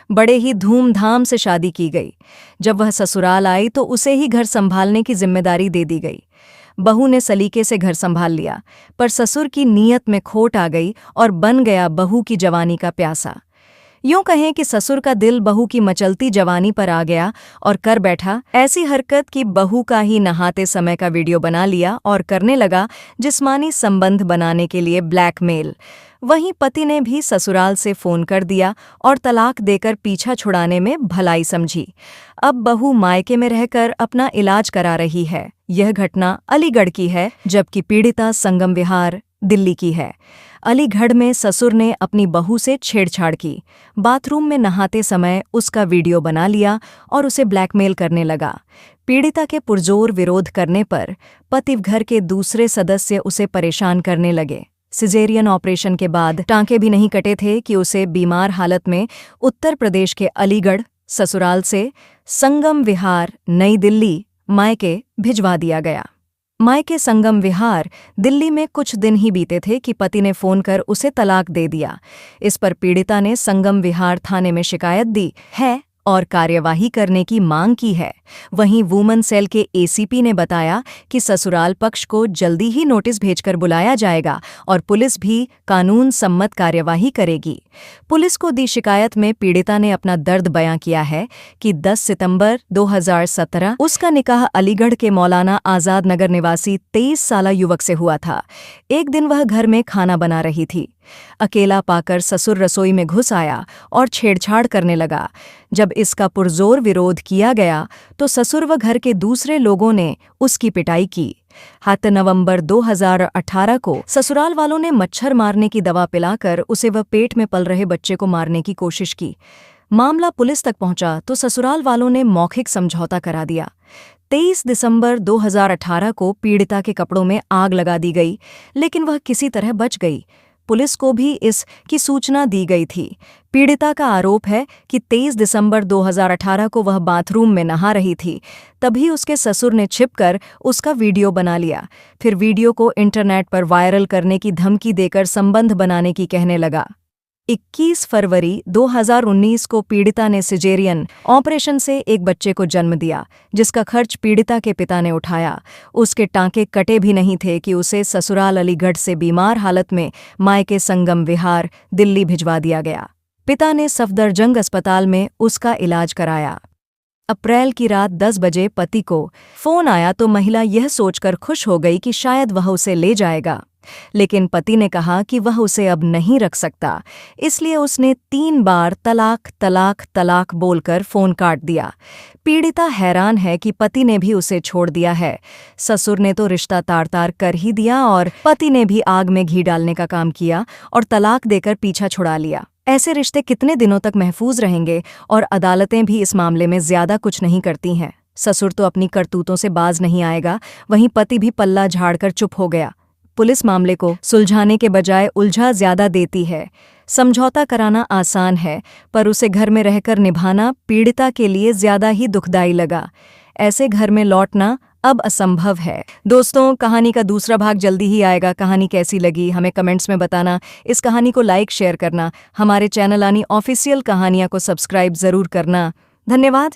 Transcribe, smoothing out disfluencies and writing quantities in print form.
बड़े ही धूमधाम से शादी की गई। जब वह ससुराल आई तो उसे ही घर संभालने की जिम्मेदारी दे दी गई। बहू ने सलीके से घर संभाल लिया, पर ससुर की नीयत में खोट आ गई और बन गया बहू की जवानी का प्यासा। यूं कहें कि ससुर का दिल बहू की मचलती जवानी पर आ गया और कर बैठा ऐसी हरकत कि बहू का ही नहाते समय का वीडियो बना लिया और करने लगा जिस्मानी संबंध बनाने के लिए ब्लैकमेल। वहीं पति ने भी ससुराल से फोन कर दिया और तलाक देकर पीछा छुड़ाने में भलाई समझी। अब बहू मायके में रहकर अपना इलाज करा रही है। यह घटना अलीगढ़ की है, जबकि पीड़िता संगम विहार दिल्ली की है। अलीगढ़ में ससुर ने अपनी बहू से छेड़छाड़ की, बाथरूम में नहाते समय उसका वीडियो बना लिया और उसे ब्लैकमेल करने लगा। पीड़िता के पुरजोर विरोध करने पर पति घर के दूसरे सदस्य उसे परेशान करने लगे। सिजेरियन ऑपरेशन के बाद टांके भी नहीं कटे थे कि उसे बीमार हालत में उत्तर प्रदेश के अलीगढ़ ससुराल से संगम विहार नई दिल्ली मायके भिजवा दिया गया। मायके संगम विहार दिल्ली में कुछ दिन ही बीते थे कि पति ने फोन कर उसे तलाक दे दिया। इस पर पीड़िता ने संगम विहार थाने में शिकायत दी है और कार्यवाही करने की मांग की है। वहीं वुमन सेल के एसीपी ने बताया कि ससुराल पक्ष को जल्दी ही नोटिस भेजकर बुलाया जाएगा और पुलिस भी कानून सम्मत कार्यवाही करेगी। पुलिस को दी शिकायत में पीड़िता ने अपना दर्द बयां किया है कि 10 सितंबर 2017 उसका निकाह अलीगढ़ के मौलाना आजाद नगर निवासी 23 साला युवक से हुआ था। एक दिन वह घर में खाना बना रही थी। अकेला पाकर ससुर रसोई में घुस आया और छेड़छाड़ करने लगा। जब इसका पुरजोर विरोध किया गया तो ससुर व घर के दूसरे लोगों ने उसकी पिटाई की। 7 नवंबर 2018 को ससुराल वालों ने मच्छर मारने की दवा पिलाकर उसे व पेट में पल रहे बच्चे को मारने की कोशिश की। मामला पुलिस तक पहुंचा तो ससुराल वालों ने मौखिक समझौता करा दिया। 23 दिसंबर 2018 को पीड़िता के कपड़ों में आग लगा दी गई, लेकिन वह किसी तरह बच गई। पुलिस को भी इसकी सूचना दी गई थी। पीड़िता का आरोप है कि 23 दिसंबर 2018 को वह बाथरूम में नहा रही थी, तभी उसके ससुर ने छिपकर उसका वीडियो बना लिया। फिर वीडियो को इंटरनेट पर वायरल करने की धमकी देकर संबंध बनाने की कहने लगा। 21 फरवरी 2019 को पीड़िता ने सिजेरियन ऑपरेशन से एक बच्चे को जन्म दिया, जिसका खर्च पीड़िता के पिता ने उठाया। उसके टांके कटे भी नहीं थे कि उसे ससुराल अलीगढ़ से बीमार हालत में मायके संगम विहार दिल्ली भिजवा दिया गया। पिता ने सफदरजंग अस्पताल में उसका इलाज कराया। अप्रैल की रात 10 बजे पति को फोन आया तो महिला यह सोचकर खुश हो गई कि शायद वह उसे ले जाएगा, लेकिन पति ने कहा कि वह उसे अब नहीं रख सकता, इसलिए उसने 3 बार तलाक तलाक तलाक बोलकर फोन काट दिया। पीड़िता हैरान है कि पति ने भी उसे छोड़ दिया है। ससुर ने तो रिश्ता तार-तार कर ही दिया और पति ने भी आग में घी डालने का काम किया और तलाक देकर पीछा छुड़ा लिया। ऐसे रिश्ते कितने दिनों तक महफूज रहेंगे और अदालतें भी इस मामले में ज्यादा कुछ नहीं करती हैं। ससुर तो अपनी करतूतों से बाज नहीं आएगा, वहीं पति भी पल्ला झाड़कर चुप हो गया। पुलिस मामले को सुलझाने के बजाय उलझा ज्यादा देती है। समझौता कराना आसान है, पर उसे घर में रहकर निभाना पीड़िता के लिए ज्यादा ही दुखदाई लगा। ऐसे घर में लौटना अब असंभव है। दोस्तों, कहानी का दूसरा भाग जल्दी ही आएगा। कहानी कैसी लगी हमें कमेंट्स में बताना। इस कहानी को लाइक शेयर करना, हमारे चैनल यानी ऑफिशियल कहानियां को सब्सक्राइब जरूर करना। धन्यवाद।